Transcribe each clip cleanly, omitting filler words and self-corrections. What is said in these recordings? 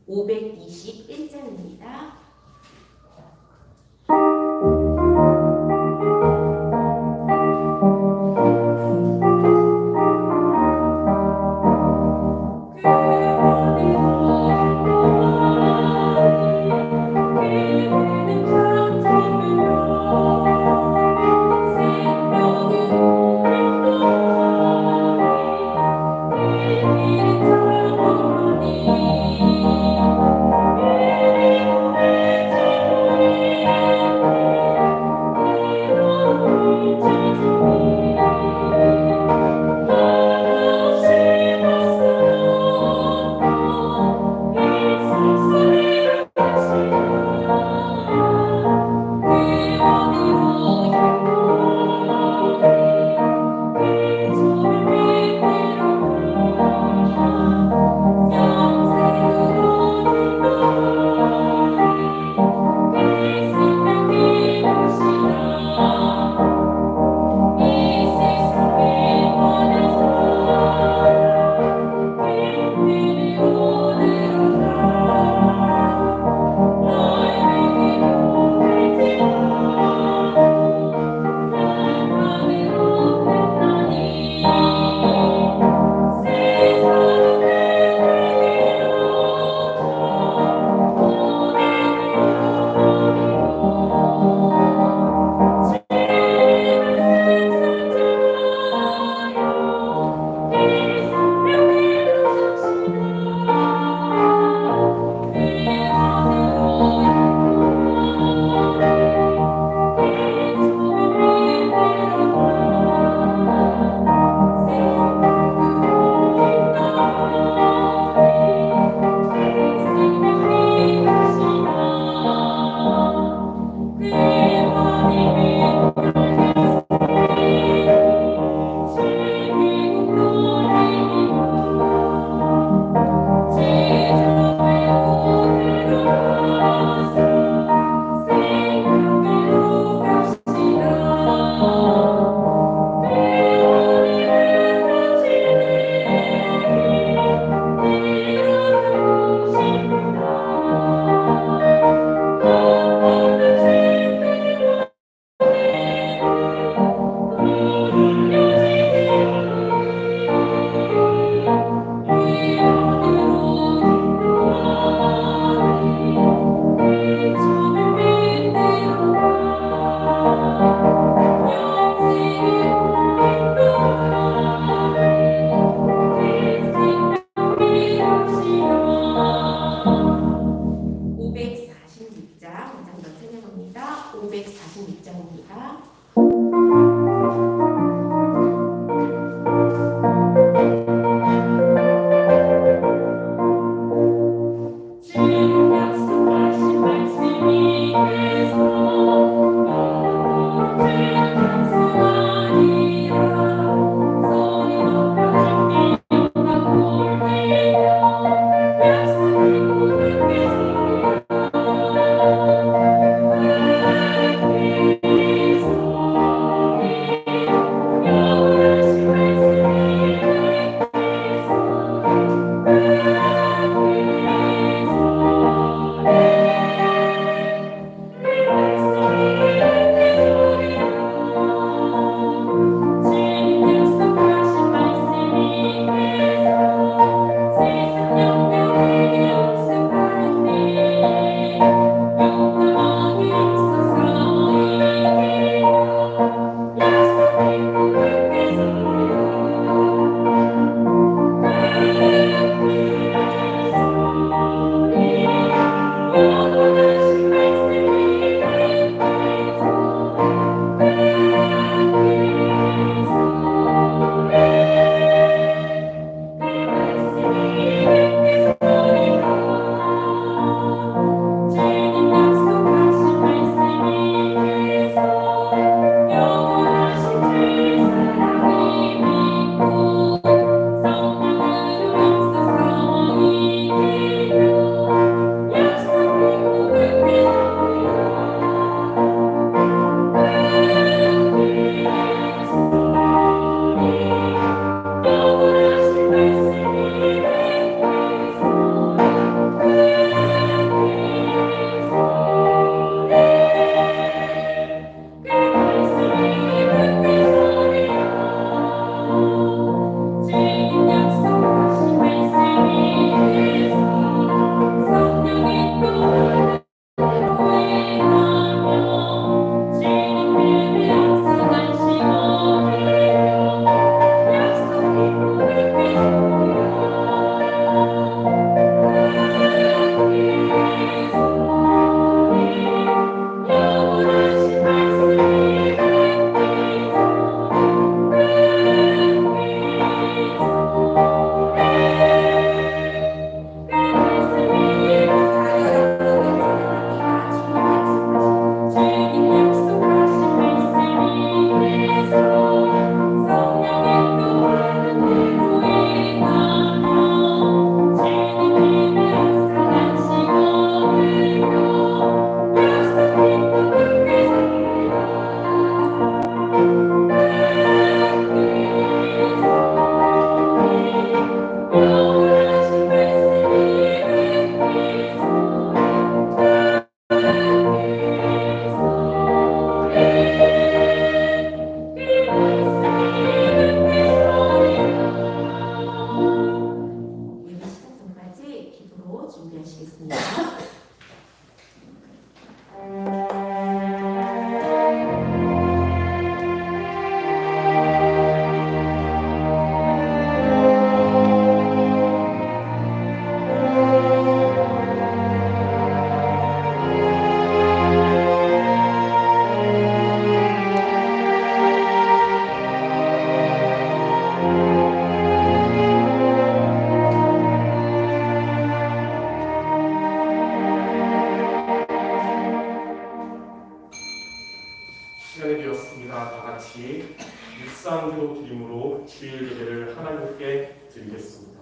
521장입니다. 주일 예배를 하나님께 드리겠습니다.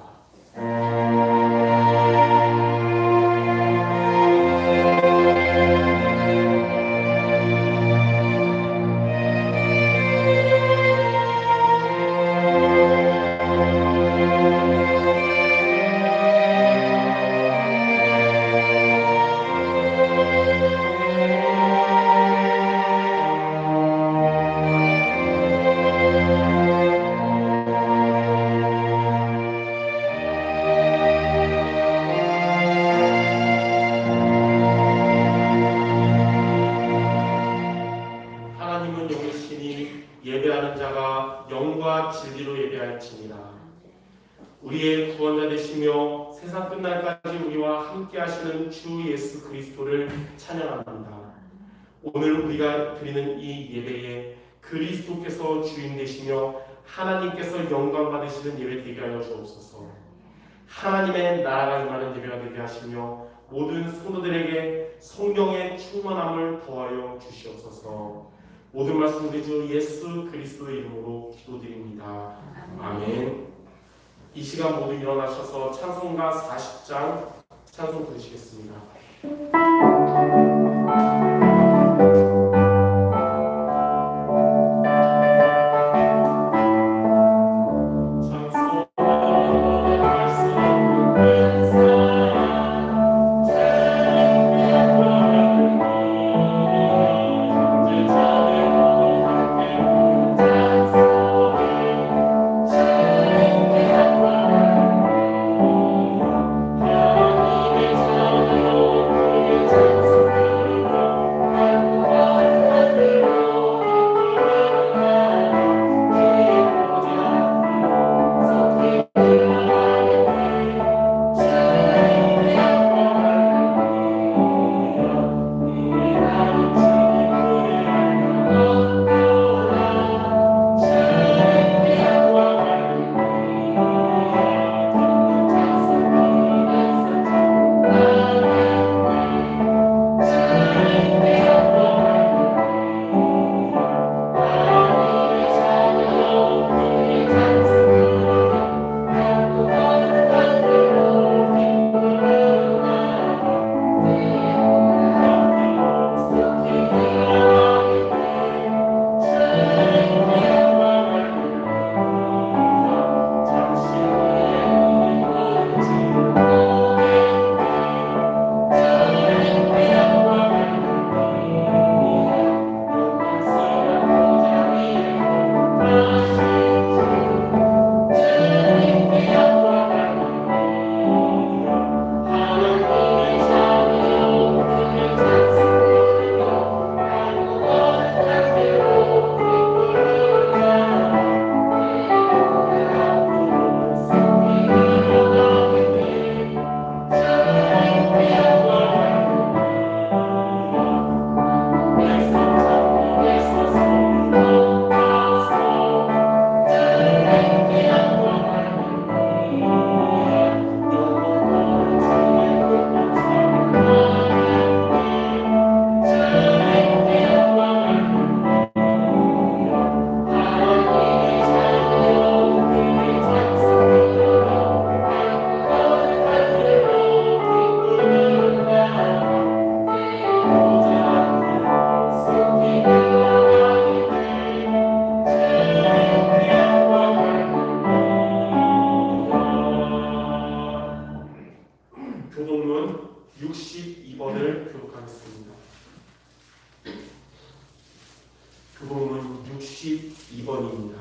하나님은 영이시니 예배하는 자가 영과 진리로 예배할지니라. 우리의 구원자 되시며 세상 끝날까지 우리와 함께 하시는 주 예수 그리스도를 찬양합니다. 오늘 우리가 드리는 이 예배에 그리스도께서 주인 되시며 하나님께서 영광 받으시는 예배 되게 하여 주옵소서. 하나님의 나라가 임하는 예배가 되게 하시며 모든 성도들에게 성령의 충만함을 더하여 주시옵소서. 모든 말씀 우리 주 예수 그리스도의 이름으로 기도드립니다. 아멘. 이 시간 모두 일어나셔서 찬송가 40장 찬송 부르시겠습니다. 교독문 62번을 교독하겠습니다. 교독문 62번입니다.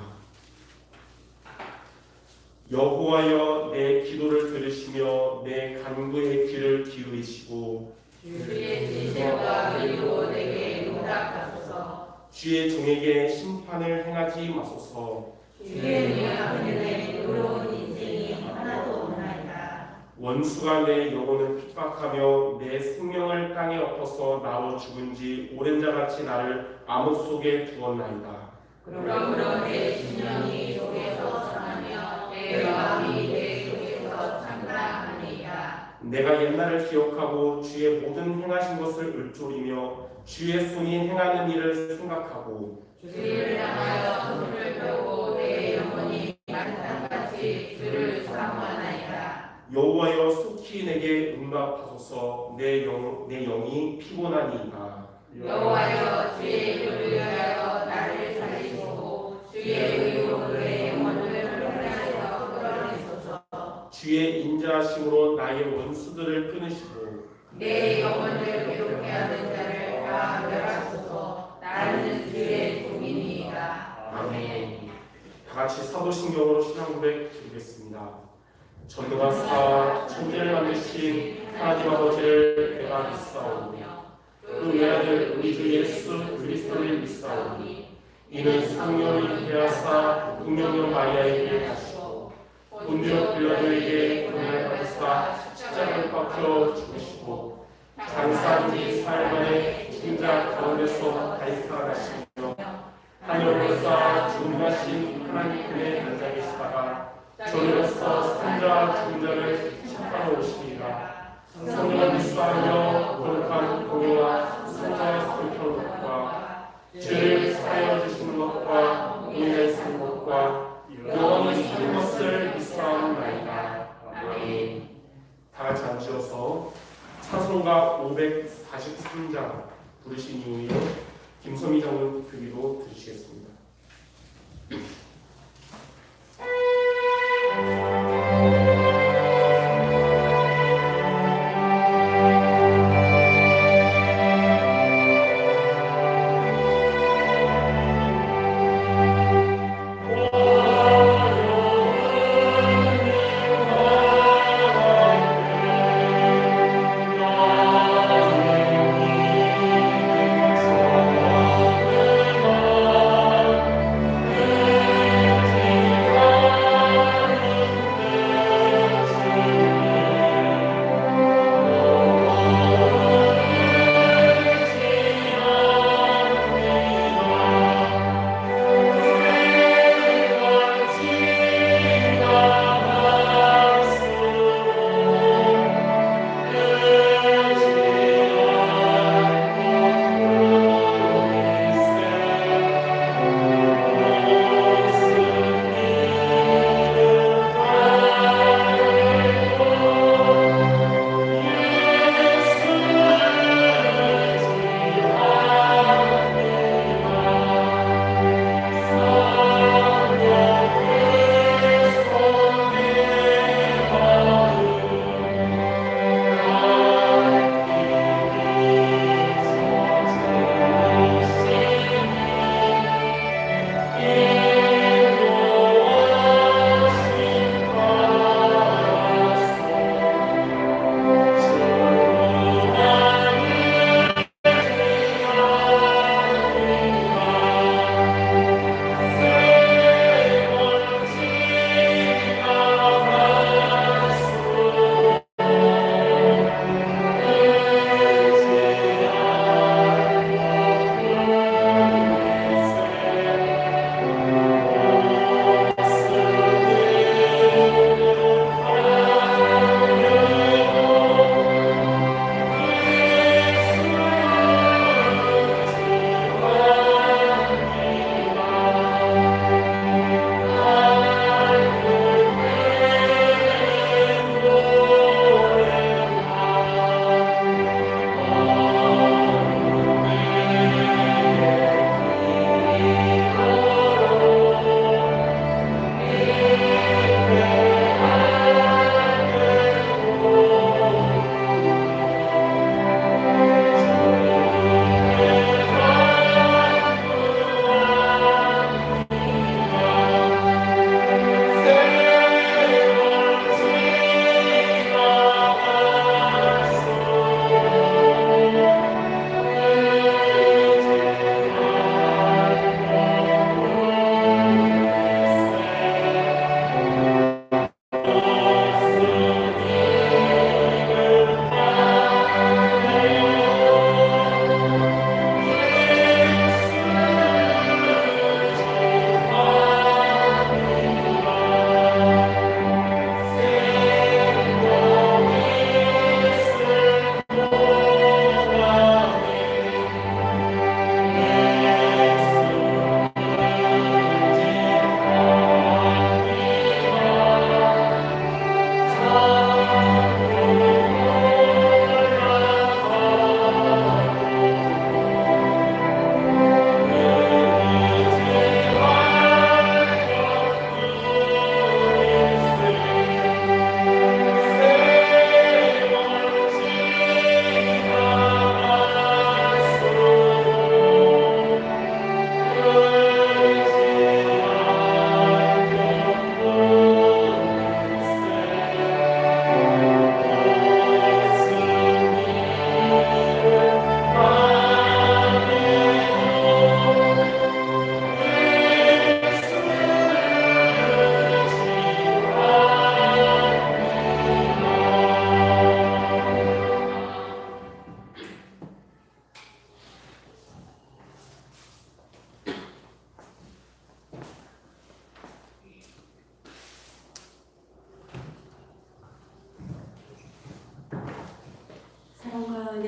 여호와여 내 기도를 들으시며 내 간구의 귀를 기울이시고 주의 진실과 의로 내게 응답하소서. 주의 종에게 심판을 행하지 마소서. 주의 미안한 은혜 의로운 인생이 하나도 없나이다. 원수가 내 영혼을 핍박하며 내 생명을 땅에 엎어서 나로 죽은 지 오랜 자같이 나를 암흑 속에 두었나이다. 그러므로 내 심령이 속에서 상하며 내 마음이 내 속에서 창당하니이다. 내가 옛날을 기억하고 주의 모든 행하신 것을 읊조리며 주의 손이 행하는 일을 생각하고 주를 향하여 손을 펴고 내 영혼이 여호와여 속히 내게 응답하소서. 내 영이 피곤하니이다. 여호와여 주의 이름을 위하여 나를 살리시고 주의 의로 내 영혼을 혼란에서 끌어내소서. 주의 인자하심으로 나의 원수들을 끊으시고 내 영혼을 괴롭게 하는 자를 다 멸하소서. 나는 주의 종이니이다. 아멘. 다 같이 사도신경으로 신앙 고백 드리겠습니다. 전능한 사 천지를 만드신 하나님 아버지를 내가 믿사오며 그 외아들 우리 주 예수 그리스도를 믿사오니 이는 성령을 인하사 국명령 마리아에게 하시고 본디오 빌라도에게 고난을 받으사 십자가를 박혀 죽으시고 장사한 지 사흘 만에 죽은 자 가운데서 다시 살아나시며 하늘로서 존귀하신 하나님 편에 앉아 계시다가 저리로서 산자 죽은 자를 심판하러 오시리라. 성령을 믿사하며 거룩한 공의와 성자의 성결과 죄를 사하여 주시는 것과 의를 사는 것과 영원히 사는 것을 믿사옵나이다. 아멘. 다 같이 앉으셔서 찬송가 543장 부르신 이후에 김소미 장군 드기도 드리시겠습니다.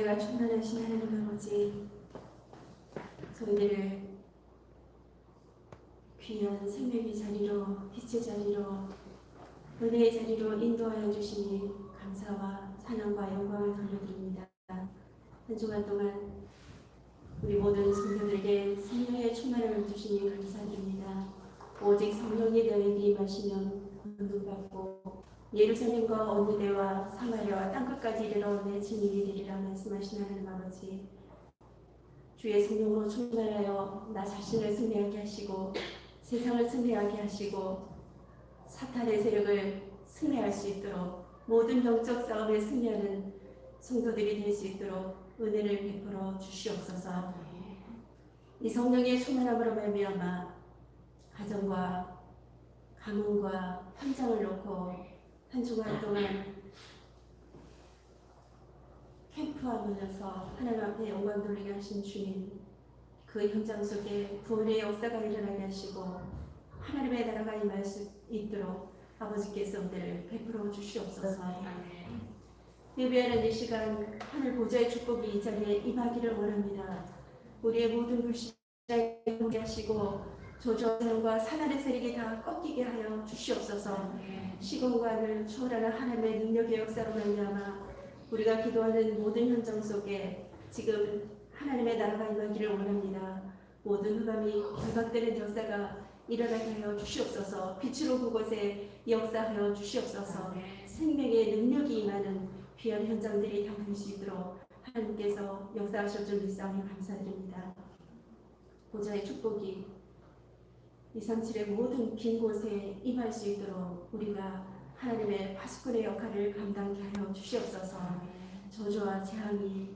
은혜가 충만하신 하나님 아버지, 저희들을 귀한 생명의 자리로, 빛의 자리로, 은혜의 자리로 인도하여 주시니 감사와 찬양과 영광을 돌려드립니다. 한 주간 동안 우리 모든 성도들에게 생명의 충만함을 주시니 감사드립니다. 오직 성령이 너희에게 임하시면 권능받고 예루살렘과 온 유대와 사마리아와 땅끝까지 이르러 내 증인이 되리라 말씀하신 하나님 아버지, 주의 성령으로 충만하여 나 자신을 승리하게 하시고 세상을 승리하게 하시고 사탄의 세력을 승리할 수 있도록 모든 영적 싸움에 승리하는 성도들이 될 수 있도록 은혜를 베풀어 주시옵소서. 이 성령의 충만함으로 말미암아 가정과 가문과 현장을 놓고 한 주간 동안 캠프하면서 하나님 앞에 영광 돌리게 하신 주님, 그 현장 속에 구원의 역사가 일어나게 하시고 하나님의 나라가 임할 수 있도록 아버지께서 은혜를 베풀어 주시옵소서. 예배하는 이 시간 하늘 보좌의 축복이 이 자리에 임하기를 원합니다. 우리의 모든 불신을 보게 하시고 조정과 사단의 세력이 다 꺾이게 하여 주시옵소서. 시공과 하늘 초월하는 하나님의 능력의 역사로 말미암아 우리가 기도하는 모든 현장 속에 지금 하나님의 나라가 임하기를 원합니다. 모든 흑암이 결박되는 역사가 일어나게 하여 주시옵소서. 빛으로 그곳에 역사하여 주시옵소서. 생명의 능력이 임하는 귀한 현장들이 다 될 수 있도록 하나님께서 역사하실 줄 믿사오니 감사드립니다. 보좌의 축복이 237의 모든 빈 곳에 임할 수 있도록 우리가 하나님의 파수꾼의 역할을 감당케 하여 주시옵소서. 저주와 재앙이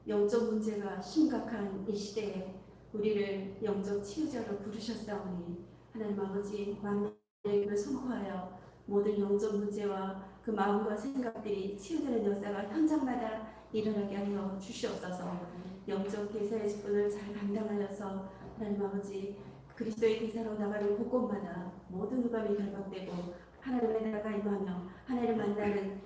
영적 문제가 심각한 이 시대에 우리를 영적 치유자로 부르셨사오니 하나님 아버지 만민을 선포하여 모든 영적 문제와 그 마음과 생각들이 치유되는 역사가 현장마다 일어나게 하여 주시옵소서. 영적 대사의 직분을 잘 감당하여서 하나님 아버지 그리스도의 대사로 나가는 곳곳마다 모든 흑암이 결박되고 하나님의 나라가 임하며 하나님을 만나는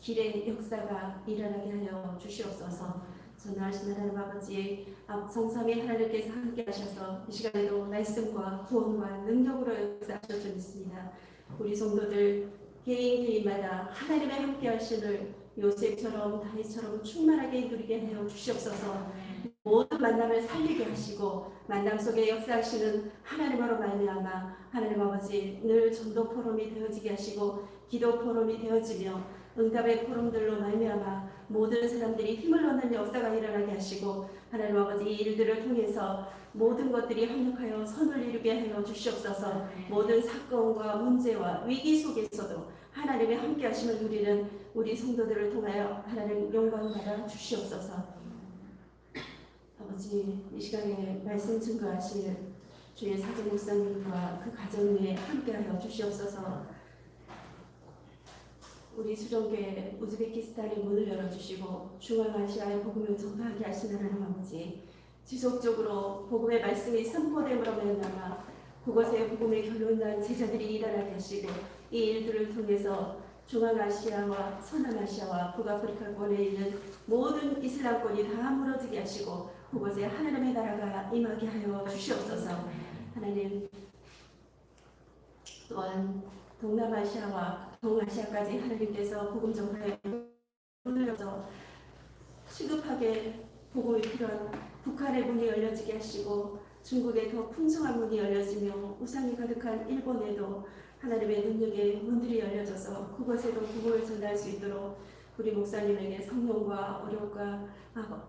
길의 역사가 일어나게 하여 주시옵소서. 전능하신 하나님 아버지, 성삼위 하나님께서 함께 하셔서 이 시간에도 말씀과 구원과 능력으로 역사하실 줄 믿습니다. 우리 성도들 개인마다 하나님의 함께 하심을 요셉처럼 다윗처럼 충만하게 누리게 하여 주시옵소서. 모든 만남을 살리게 하시고 만남 속에 역사하시는 하나님으로 말미암아 하나님 아버지 늘 전도 포럼이 되어지게 하시고 기도 포럼이 되어지며 응답의 포럼들로 말미암아 모든 사람들이 힘을 얻는 역사가 일어나게 하시고 하나님 아버지 이 일들을 통해서 모든 것들이 합력하여 선을 이루게 하여 주시옵소서. 모든 사건과 문제와 위기 속에서도 하나님의 함께 하심을 누리는 우리 성도들을 통하여 하나님 영광 받아 주시옵소서. 아버지 이 시간에 말씀 증거하실 주의 사정 목사님과 그 가정 위에 함께하여 주시옵소서. 우리 수정교회 우즈베키스탄의 문을 열어주시고 중앙아시아의 복음을 전파하게 하신 하나님 아버지, 지속적으로 복음의 말씀이 선포됨으로 말미암아 그곳에 복음의 결론난 제자들이 일어나게 하시고 이 일들을 통해서 중앙아시아와 서남아시아와 북아프리카권에 있는 모든 이슬람권이 다 무너지게 하시고 그곳에 하나님의 나라가 임하게 하여 주시옵소서. 하나님 또한 동남아시아와 동아시아까지 하나님께서 복음 전파에 문을 열어서 시급하게 복음이 필요한 북한의 문이 열려지게 하시고 중국에 더 풍성한 문이 열려지며 우상이 가득한 일본에도 하나님의 능력의 문들이 열려져서 그곳에도 복음을 전할 수 있도록 우리 목사님에게 성령과 어려움과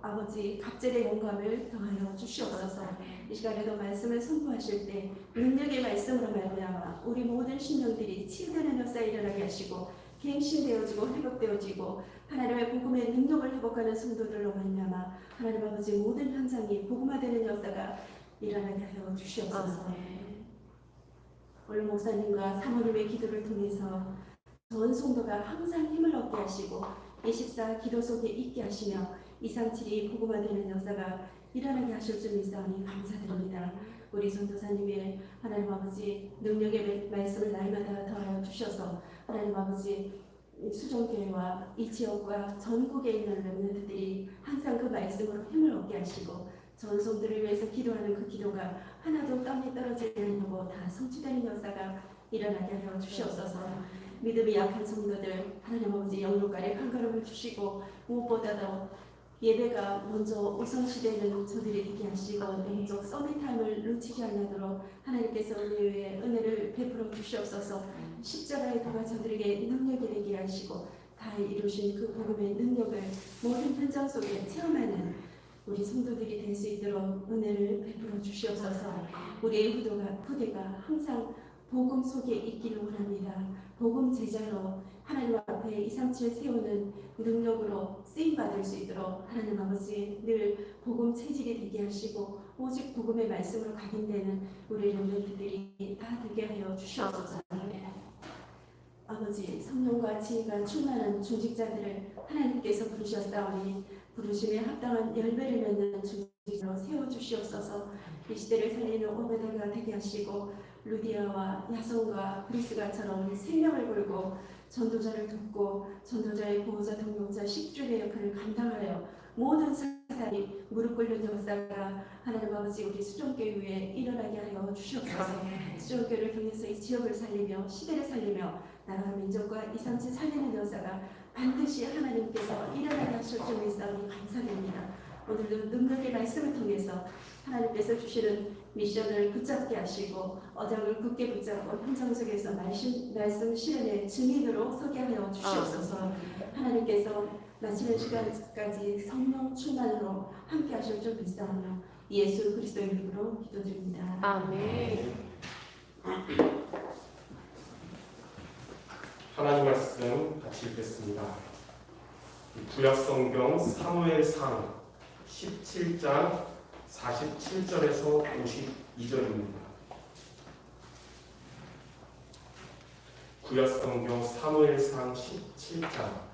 아버지 갑절의 영감을 더하여 주시옵소서. 이 시간에도 말씀을 선포하실 때 능력의 말씀으로 말미암아 우리 모든 심령들이 치유되는 역사에 일어나게 하시고 갱신되어지고 회복되어지고 하나님의 복음의 능력을 회복하는 성도들로 말미암아 하나님 아버지 모든 현장이 복음화되는 역사가 일어나게 하여 주시옵소서. 오늘 목사님과 사모님의 기도를 통해서 전 성도가 항상 힘을 얻게 하시고 24 기도 속에 있게 하시며 237이 복음화되는 역사가 일어나게 하실 줄 믿사오니 감사드립니다. 우리 전도사님의 하나님 아버지 능력의 말씀을 날마다 더하여 주셔서 하나님 아버지 수종교회와 이 지역과 전국에 있는 렘넌트들이 항상 그 말씀으로 힘을 얻게 하시고 전송들을 위해서 기도하는 그 기도가 하나도 땅에 떨어지지 않고 다 성취되는 역사가 일어나게 하여 주시옵소서. 믿음이 약한 성도들 하나님 아버지 영육간에 한 걸음을 주시고 무엇보다도 예배가 먼저 우선시되는 저들이 되게 하시고 영적 서밋함을 놓치지 않도록 하나님께서 은혜를 베풀어 주시옵소서. 십자가의 도가 저들에게 능력이 되게 하시고 다 이루신 그 복음의 능력을 모든 현장 속에 체험하는 우리 성도들이 될 수 있도록 은혜를 베풀어 주시옵소서. 우리의 후대가 항상 복음 속에 있기를 원합니다. 복음 제자로 하나님 앞에 237 세우는 능력으로 쓰임받을 수 있도록 하나님 아버지 늘 복음 체질이 되게 하시고 오직 복음의 말씀으로 각인되는 우리 렘넌트들이 다 되게 하여 주시옵소서. 아버지 성령과 지혜가 충만한 중직자들을 하나님께서 부르셨사오니 부르심에 합당한 열매를 맺는 중직자로 세워주시옵소서. 이 시대를 살리는 오베다가 되게 하시고 루디아와 야손과 브리스가처럼 생명을 걸고 전도자를 돕고 전도자의 보호자 동역자 식주의 역할을 감당하여 모든 사람이 무릎 꿇는 역사가 하나님 아버지 우리 수종교회에 일어나게 하여 주시옵소서. 수종교회를 통해서 이 지역을 살리며 시대를 살리며 나라 민족과 237 살리는 역사가 반드시 하나님께서 일어나게 하실 줄 믿사오니 감사드립니다. 오늘도 능력의 말씀을 통해서 하나님께서 주시는 미션을 붙잡게 하시고 어장을 굳게 붙잡고 현장 속에서 말씀 실현의 증인으로 서게 하여 주시옵소서. 하나님께서 마치는 시간까지 성령 충만으로 함께 하실 줄 믿사오며 예수 그리스도의 이름으로 기도드립니다. 아멘. 하나님 말씀 같이 읽겠습니다. 구약성경 사무엘상 17장 47절에서 52절입니다. 구약성경 사무엘상 17장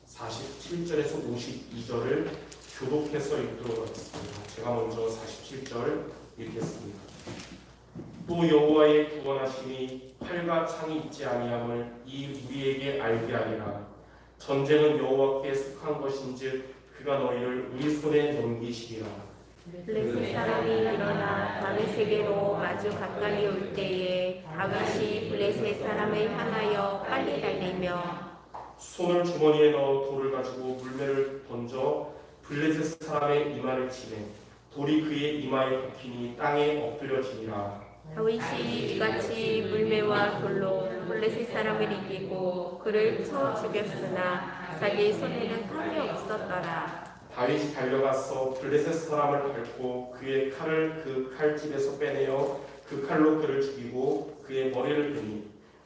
47절에서 52절을 교독해서 읽도록 하겠습니다. 제가 먼저 47절 읽겠습니다. 또 여호와의 구원하심이 활과 창이 있지 아니함을 이 우리에게 알게 하리라. 전쟁은 여호와께 속한 것인즉 그가 너희를 우리 손에 넘기시리라. 블레셋 사람이 일어나 다윗에게로 아주 가까이 올 때에 다윗이 블레셋 사람을 향하여 빨리 달리며 손을 주머니에 넣어 돌을 가지고 물매를 던져 블레셋 사람의 이마를 치매 돌이 그의 이마에 박히니 땅에 엎드려지니라. 다윗이 이같이 물매와 돌로 블레셋 사람을 이기고 그를 쳐 죽였으나 자기 손에는 칼이 없었더라. 다윗이 달려가서 블레셋 사람을 밟고 그의 칼을 그 칼집에서 빼내어 그 칼로 그를 죽이고 그의 머리를 베니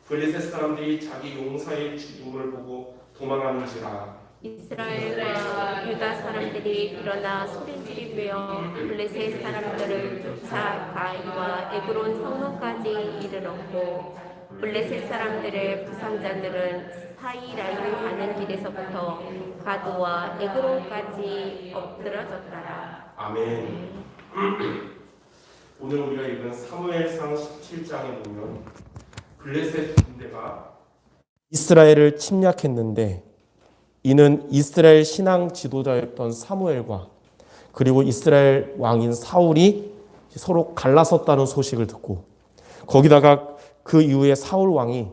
블레셋 사람들이 자기 용사의 죽음을 보고 도망하는지라. 이스라엘과 유다 사람들이 일어나 소리지르며 블레셋 사람들을 쫓아 가이와 에그론 성문까지 이르렀고 블레셋 사람들의 부상자들은 사이라임을 가는 길에서부터 가도와 에그론까지 엎드러졌더라. 아멘. 오늘 우리가 읽은 사무엘상 17장에 보면 블레셋 군대가 이스라엘을 침략했는데 이는 이스라엘 신앙 지도자였던 사무엘과 그리고 이스라엘 왕인 사울이 서로 갈라섰다는 소식을 듣고 거기다가 그 이후에 사울 왕이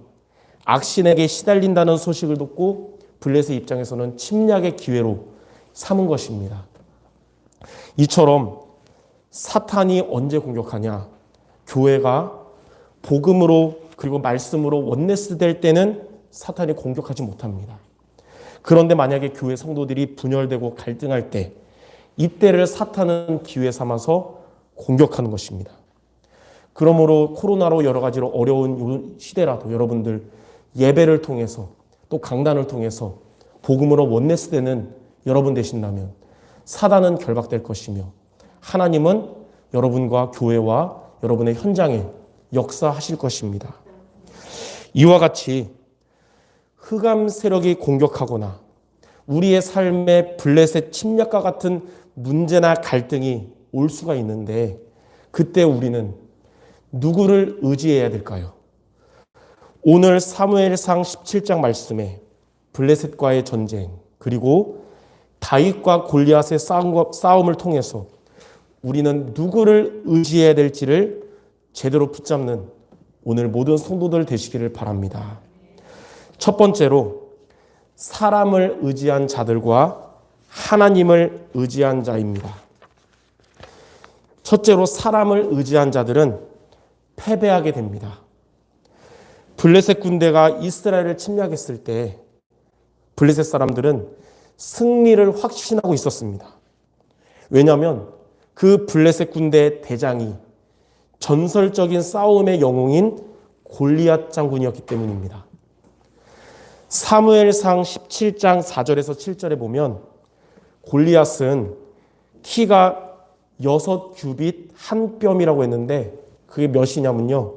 악신에게 시달린다는 소식을 듣고 블레셋 입장에서는 침략의 기회로 삼은 것입니다. 이처럼 사탄이 언제 공격하냐? 교회가 복음으로 그리고 말씀으로 원네스 될 때는 사탄이 공격하지 못합니다. 그런데 만약에 교회 성도들이 분열되고 갈등할 때 이때를 사탄은 기회 삼아서 공격하는 것입니다. 그러므로 코로나로 여러 가지로 어려운 시대라도 여러분들 예배를 통해서 또 강단을 통해서 복음으로 원네스 되는 여러분 되신다면 사단은 결박될 것이며 하나님은 여러분과 교회와 여러분의 현장에 역사하실 것입니다. 이와 같이 흑암 세력이 공격하거나 우리의 삶에 블레셋 침략과 같은 문제나 갈등이 올 수가 있는데 그때 우리는 누구를 의지해야 될까요? 오늘 사무엘상 17장 말씀에 블레셋과의 전쟁, 그리고 다윗과 골리앗의 싸움을 통해서 우리는 누구를 의지해야 될지를 제대로 붙잡는 오늘 모든 성도들 되시기를 바랍니다. 첫 번째로 사람을 의지한 자들과 하나님을 의지한 자입니다. 첫째로 사람을 의지한 자들은 패배하게 됩니다. 블레셋 군대가 이스라엘을 침략했을 때 블레셋 사람들은 승리를 확신하고 있었습니다. 왜냐하면 그 블레셋 군대 대장이 전설적인 싸움의 영웅인 골리앗 장군이었기 때문입니다. 사무엘상 17장 4절에서 7절에 보면 골리앗은 키가 6규빗 한 뼘이라고 했는데 그게 몇이냐면요.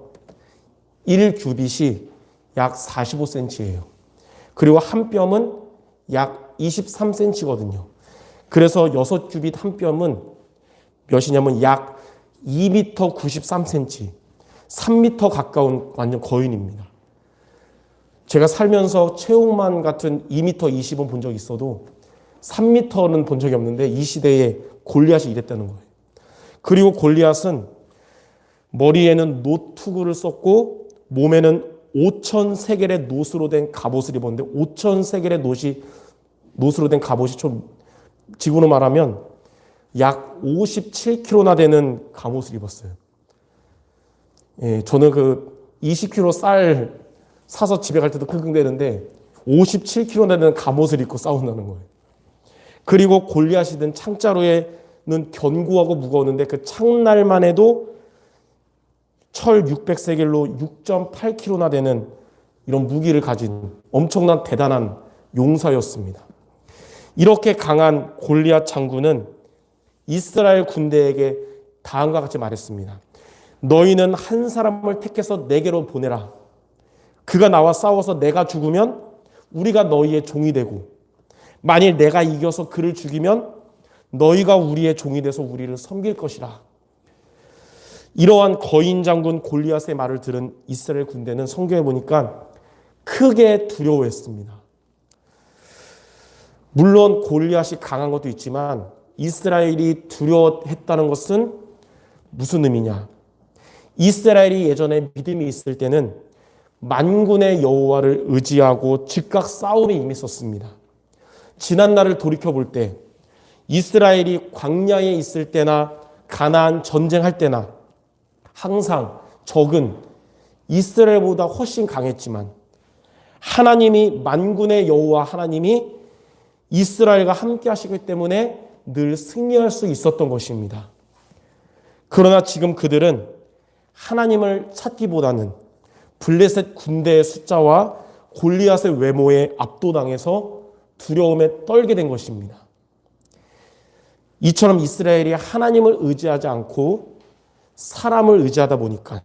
1규빗이 약 45cm예요. 그리고 한 뼘은 약 23cm거든요. 그래서 6규빗 한 뼘은 몇이냐면 약 2m 93cm, 3m 가까운 완전 거인입니다. 제가 살면서 최홍만 같은 2m 20은 본 적이 있어도 3m는 본 적이 없는데 이 시대에 골리앗이 이랬다는 거예요. 그리고 골리앗은 머리에는 노투구를 썼고 몸에는 5,000세겔의 노스로 된 갑옷을 입었는데 5,000세겔의 노스로 된 갑옷이 좀 지구로 말하면 약 57kg나 되는 갑옷을 입었어요. 예, 저는 그 20kg 쌀 사서 집에 갈 때도 끙끙대는데 57kg나 되는 갑옷을 입고 싸운다는 거예요. 그리고 골리앗이 든 창자루에는 견고하고 무거웠는데 그 창날만 해도 철 600세겔로 6.8kg나 되는 이런 무기를 가진 엄청난 대단한 용사였습니다. 이렇게 강한 골리앗 장군은 이스라엘 군대에게 다음과 같이 말했습니다. 너희는 한 사람을 택해서 내게로 보내라. 그가 나와 싸워서 내가 죽으면 우리가 너희의 종이 되고 만일 내가 이겨서 그를 죽이면 너희가 우리의 종이 돼서 우리를 섬길 것이라. 이러한 거인 장군 골리앗의 말을 들은 이스라엘 군대는 성경에 보니까 크게 두려워했습니다. 물론 골리앗이 강한 것도 있지만 이스라엘이 두려워했다는 것은 무슨 의미냐? 이스라엘이 예전에 믿음이 있을 때는 만군의 여호와를 의지하고 즉각 싸움에 임했었습니다. 지난 날을 돌이켜볼 때 이스라엘이 광야에 있을 때나 가나안 전쟁할 때나 항상 적은 이스라엘보다 훨씬 강했지만 하나님이 만군의 여호와 하나님이 이스라엘과 함께 하시기 때문에 늘 승리할 수 있었던 것입니다. 그러나 지금 그들은 하나님을 찾기보다는 블레셋 군대의 숫자와 골리앗의 외모에 압도당해서 두려움에 떨게 된 것입니다. 이처럼 이스라엘이 하나님을 의지하지 않고 사람을 의지하다 보니까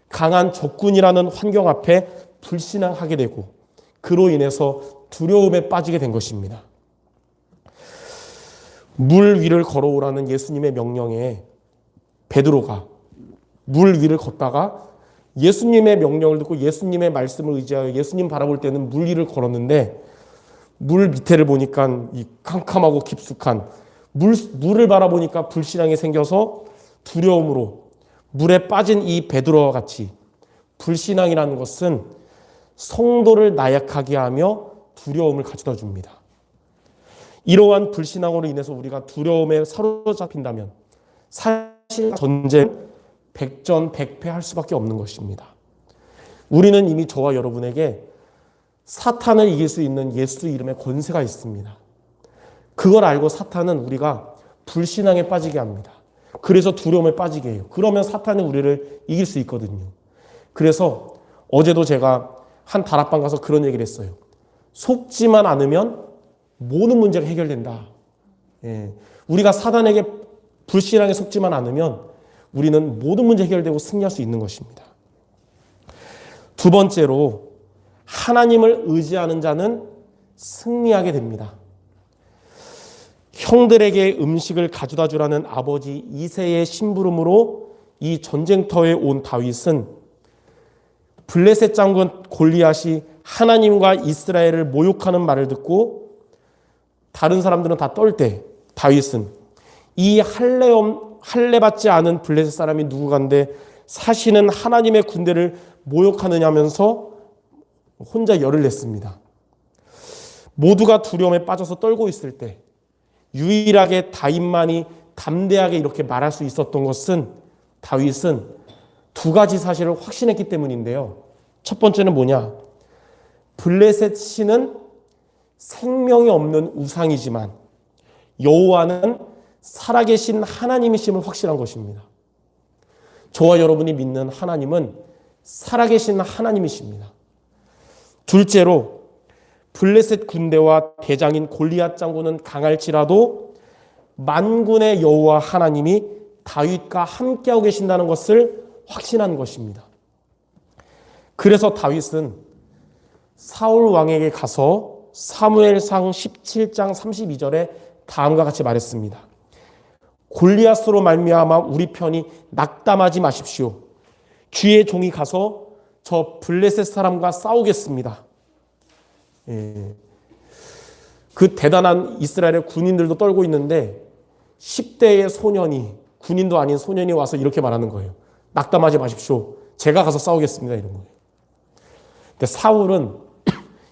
강한 적군이라는 환경 앞에 불신앙하게 되고 그로 인해서 두려움에 빠지게 된 것입니다. 물 위를 걸어오라는 예수님의 명령에 베드로가 물 위를 걷다가 예수님의 명령을 듣고 예수님의 말씀을 의지하여 예수님 바라볼 때는 물 위를 걸었는데 물 밑에를 보니까 이 캄캄하고 깊숙한 물을 바라보니까 불신앙이 생겨서 두려움으로 물에 빠진 이 베드로와 같이 불신앙이라는 것은 성도를 나약하게 하며 두려움을 가져다 줍니다. 이러한 불신앙으로 인해서 우리가 두려움에 사로잡힌다면 사실 전쟁 백전백패할 수밖에 없는 것입니다. 우리는 이미 저와 여러분에게 사탄을 이길 수 있는 예수 이름의 권세가 있습니다. 그걸 알고 사탄은 우리가 불신앙에 빠지게 합니다. 그래서 두려움에 빠지게 해요. 그러면 사탄은 우리를 이길 수 있거든요. 그래서 어제도 제가 한 다락방 가서 그런 얘기를 했어요. 속지만 않으면 모든 문제가 해결된다. 예. 우리가 사단에게 불신앙에 속지만 않으면 우리는 모든 문제 해결되고 승리할 수 있는 것입니다. 두 번째로 하나님을 의지하는 자는 승리하게 됩니다. 형들에게 음식을 가져다 주라는 아버지 이새의 심부름으로 이 전쟁터에 온 다윗은 블레셋 장군 골리앗이 하나님과 이스라엘을 모욕하는 말을 듣고 다른 사람들은 다 떨 때 다윗은 이 할례 받지 않은 블레셋 사람이 누구간데 사실은 하나님의 군대를 모욕하느냐면서 혼자 열을 냈습니다. 모두가 두려움에 빠져서 떨고 있을 때 유일하게 다윗만이 담대하게 이렇게 말할 수 있었던 것은 다윗은 두 가지 사실을 확신했기 때문인데요. 첫 번째는 뭐냐? 블레셋 신은 생명이 없는 우상이지만 여호와는 살아계신 하나님이심을 확신한 것입니다. 저와 여러분이 믿는 하나님은 살아계신 하나님이십니다. 둘째로 블레셋 군대와 대장인 골리앗 장군은 강할지라도 만군의 여호와 하나님이 다윗과 함께하고 계신다는 것을 확신한 것입니다. 그래서 다윗은 사울 왕에게 가서 사무엘상 17장 32절에 다음과 같이 말했습니다. 골리앗으로 말미암아 우리 편이 낙담하지 마십시오. 주의 종이 가서 저 블레셋 사람과 싸우겠습니다. 그 대단한 이스라엘의 군인들도 떨고 있는데 10대의 소년이, 군인도 아닌 소년이 와서 이렇게 말하는 거예요. 낙담하지 마십시오. 제가 가서 싸우겠습니다. 이런 거예요. 근데 사울은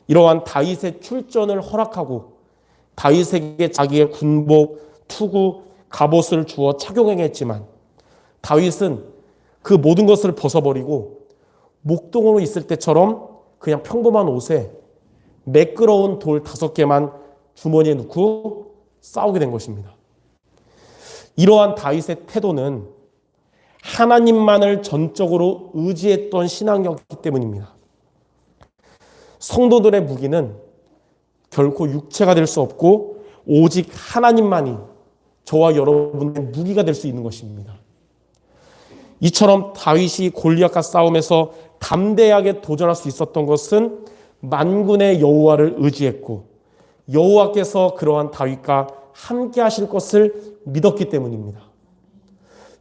이러한 다윗의 출전을 허락하고 다윗에게 자기의 군복, 투구, 갑옷을 주어 착용하게 했지만 다윗은 그 모든 것을 벗어버리고 목동으로 있을 때처럼 그냥 평범한 옷에 매끄러운 돌 5개만 주머니에 넣고 싸우게 된 것입니다. 이러한 다윗의 태도는 하나님만을 전적으로 의지했던 신앙이었기 때문입니다. 성도들의 무기는 결코 육체가 될 수 없고 오직 하나님만이 저와 여러분의 무기가 될 수 있는 것입니다. 이처럼 다윗이 골리앗과 싸움에서 담대하게 도전할 수 있었던 것은 만군의 여호와를 의지했고 여호와께서 그러한 다윗과 함께 하실 것을 믿었기 때문입니다.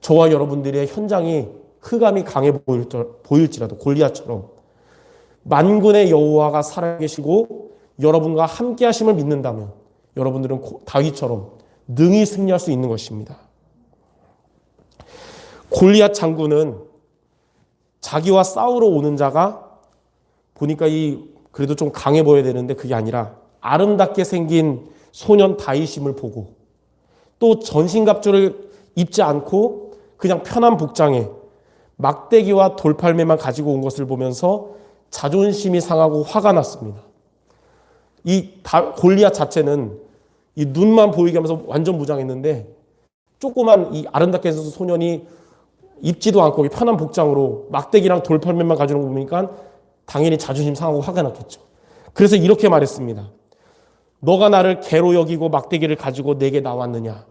저와 여러분들의 현장이 흑암이 강해 보일지라도 골리앗처럼 만군의 여호와가 살아계시고 여러분과 함께 하심을 믿는다면 여러분들은 다윗처럼 능히 승리할 수 있는 것입니다. 골리앗 장군은 자기와 싸우러 오는 자가 보니까 그래도 좀 강해 보여야 되는데 그게 아니라 아름답게 생긴 소년 다윗임을 보고 또 전신갑주를 입지 않고 그냥 편한 복장에 막대기와 돌팔매만 가지고 온 것을 보면서 자존심이 상하고 화가 났습니다. 골리앗 자체는 이 눈만 보이게 하면서 완전 무장했는데 조그만 이 아름답게 생긴 소년이 입지도 않고 편한 복장으로 막대기랑 돌팔매만 가지고 온 거 보니까 당연히 자존심 상하고 화가 났겠죠. 그래서 이렇게 말했습니다. 너가 나를 개로 여기고 막대기를 가지고 내게 나왔느냐.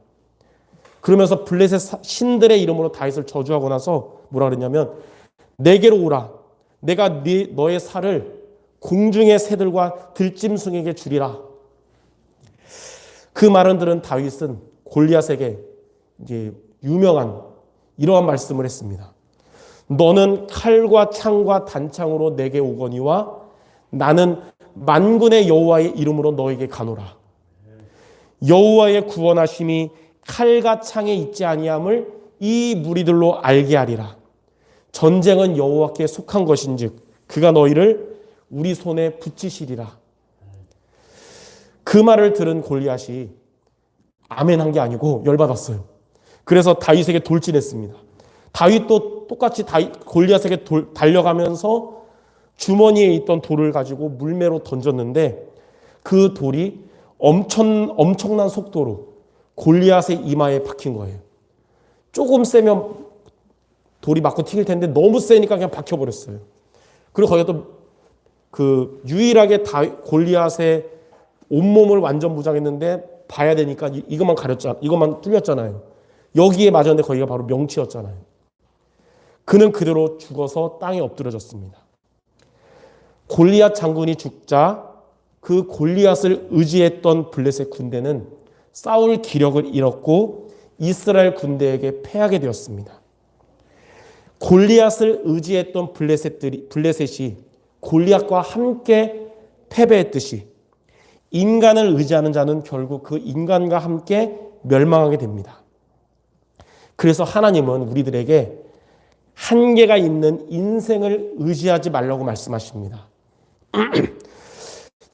그러면서 블레셋 신들의 이름으로 다윗을 저주하고 나서 뭐라 그랬냐면 내게로 오라. 내가 너의 살을 공중의 새들과 들짐승에게 주리라. 그 말을 들은 다윗은 골리앗에게 이제 유명한 이러한 말씀을 했습니다. 너는 칼과 창과 단창으로 내게 오거니와 나는 만군의 여호와의 이름으로 너에게 가노라. 여호와의 구원하심이 칼과 창에 있지 아니함을 이 무리들로 알게 하리라. 전쟁은 여호와께 속한 것인즉 그가 너희를 우리 손에 붙이시리라. 그 말을 들은 골리앗이 아멘한 게 아니고 열받았어요. 그래서 다윗에게 돌진했습니다. 다윗도 똑같이 골리앗에게 달려가면서 주머니에 있던 돌을 가지고 물매로 던졌는데 그 돌이 엄청난 속도로 골리앗의 이마에 박힌 거예요. 조금 세면 돌이 맞고 튀길 텐데 너무 세니까 그냥 박혀버렸어요. 그리고 거기가 또 유일하게 골리앗의 온몸을 완전 무장했는데 봐야 되니까 이것만 뚫렸잖아요. 여기에 맞았는데 거기가 바로 명치였잖아요. 그는 그대로 죽어서 땅에 엎드려졌습니다. 골리앗 장군이 죽자 그 골리앗을 의지했던 블레셋 군대는 싸울 기력을 잃었고 이스라엘 군대에게 패하게 되었습니다. 골리앗을 의지했던 블레셋이 골리앗과 함께 패배했듯이 인간을 의지하는 자는 결국 그 인간과 함께 멸망하게 됩니다. 그래서 하나님은 우리들에게 한계가 있는 인생을 의지하지 말라고 말씀하십니다.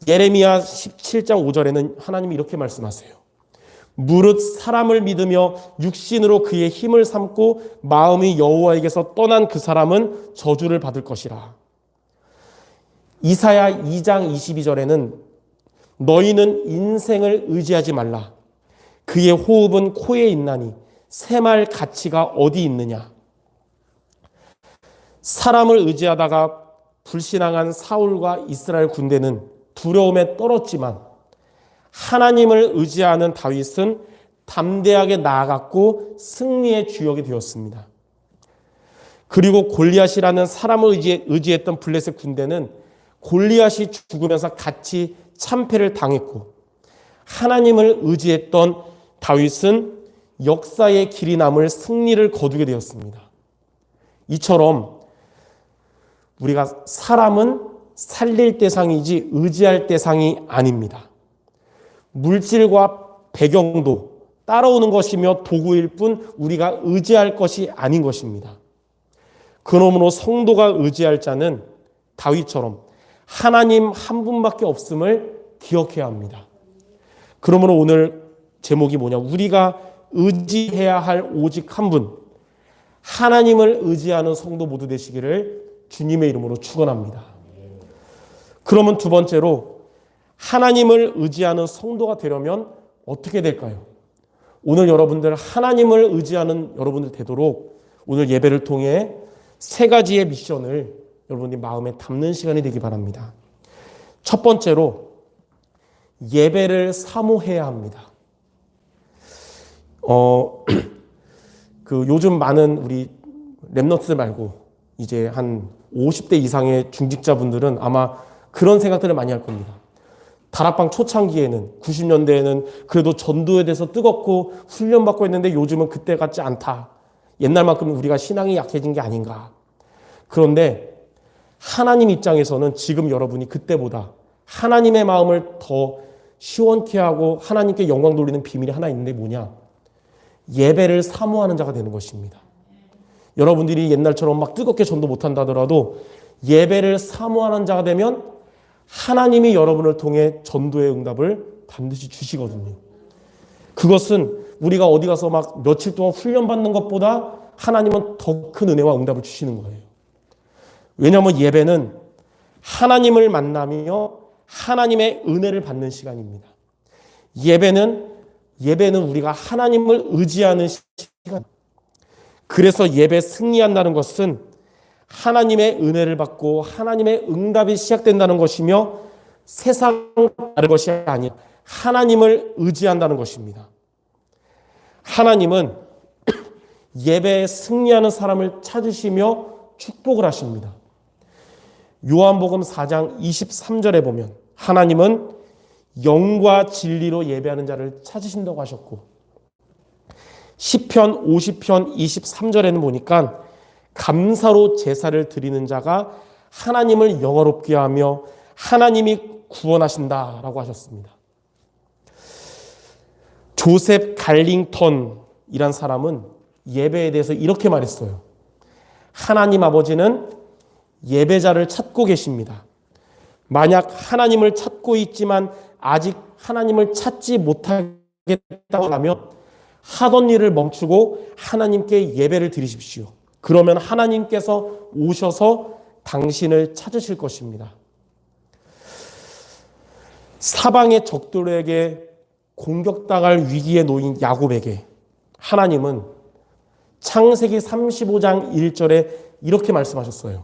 예레미야 17장 5절에는 하나님이 이렇게 말씀하세요. 무릇 사람을 믿으며 육신으로 그의 힘을 삼고 마음이 여호와에게서 떠난 그 사람은 저주를 받을 것이라. 이사야 2장 22절에는 너희는 인생을 의지하지 말라. 그의 호흡은 코에 있나니 새말 가치가 어디 있느냐. 사람을 의지하다가 불신앙한 사울과 이스라엘 군대는 두려움에 떨었지만 하나님을 의지하는 다윗은 담대하게 나아갔고 승리의 주역이 되었습니다. 그리고 골리앗이라는 사람을 의지했던 블레셋 군대는 골리앗이 죽으면서 같이 참패를 당했고 하나님을 의지했던 다윗은 역사의 길이 남을 승리를 거두게 되었습니다. 이처럼 우리가 사람은 살릴 대상이지 의지할 대상이 아닙니다. 물질과 배경도 따라오는 것이며 도구일 뿐 우리가 의지할 것이 아닌 것입니다. 그러므로 성도가 의지할 자는 다윗처럼 하나님 한 분밖에 없음을 기억해야 합니다. 그러므로 오늘 제목이 뭐냐? 우리가 의지해야 할 오직 한 분, 하나님을 의지하는 성도 모두 되시기를 주님의 이름으로 축원합니다. 그러면 두 번째로 하나님을 의지하는 성도가 되려면 어떻게 될까요? 오늘 여러분들 하나님을 의지하는 여러분들 되도록 오늘 예배를 통해 세 가지의 미션을 여러분이 마음에 담는 시간이 되기 바랍니다. 첫 번째로 예배를 사모해야 합니다. 요즘 많은 우리 랩넌트들 말고 이제 한 50대 이상의 중직자분들은 아마 그런 생각들을 많이 할 겁니다. 다락방 초창기에는 90년대에는 그래도 전도에 대해서 뜨겁고 훈련받고 했는데 요즘은 그때 같지 않다. 옛날만큼 우리가 신앙이 약해진 게 아닌가. 그런데 하나님 입장에서는 지금 여러분이 그때보다 하나님의 마음을 더 시원케 하고 하나님께 영광 돌리는 비밀이 하나 있는데 뭐냐? 예배를 사모하는 자가 되는 것입니다. 여러분들이 옛날처럼 막 뜨겁게 전도 못한다 하더라도 예배를 사모하는 자가 되면 하나님이 여러분을 통해 전도의 응답을 반드시 주시거든요. 그것은 우리가 어디 가서 막 며칠 동안 훈련받는 것보다 하나님은 더 큰 은혜와 응답을 주시는 거예요. 왜냐하면 예배는 하나님을 만나며 하나님의 은혜를 받는 시간입니다. 예배는 우리가 하나님을 의지하는 시간. 그래서 예배 승리한다는 것은 하나님의 은혜를 받고 하나님의 응답이 시작된다는 것이며 세상 다른 것이 아니라 하나님을 의지한다는 것입니다. 하나님은 예배에 승리하는 사람을 찾으시며 축복을 하십니다. 요한복음 4장 23절에 보면 하나님은 영과 진리로 예배하는 자를 찾으신다고 하셨고 시편 50편 23절에는 보니까 감사로 제사를 드리는 자가 하나님을 영화롭게 하며 하나님이 구원하신다라고 하셨습니다. 조셉 갈링턴이란 사람은 예배에 대해서 이렇게 말했어요. 하나님 아버지는 예배자를 찾고 계십니다. 만약 하나님을 찾고 있지만 아직 하나님을 찾지 못하겠다고 하면 하던 일을 멈추고 하나님께 예배를 드리십시오. 그러면 하나님께서 오셔서 당신을 찾으실 것입니다. 사방의 적들에게 공격당할 위기에 놓인 야곱에게 하나님은 창세기 35장 1절에 이렇게 말씀하셨어요.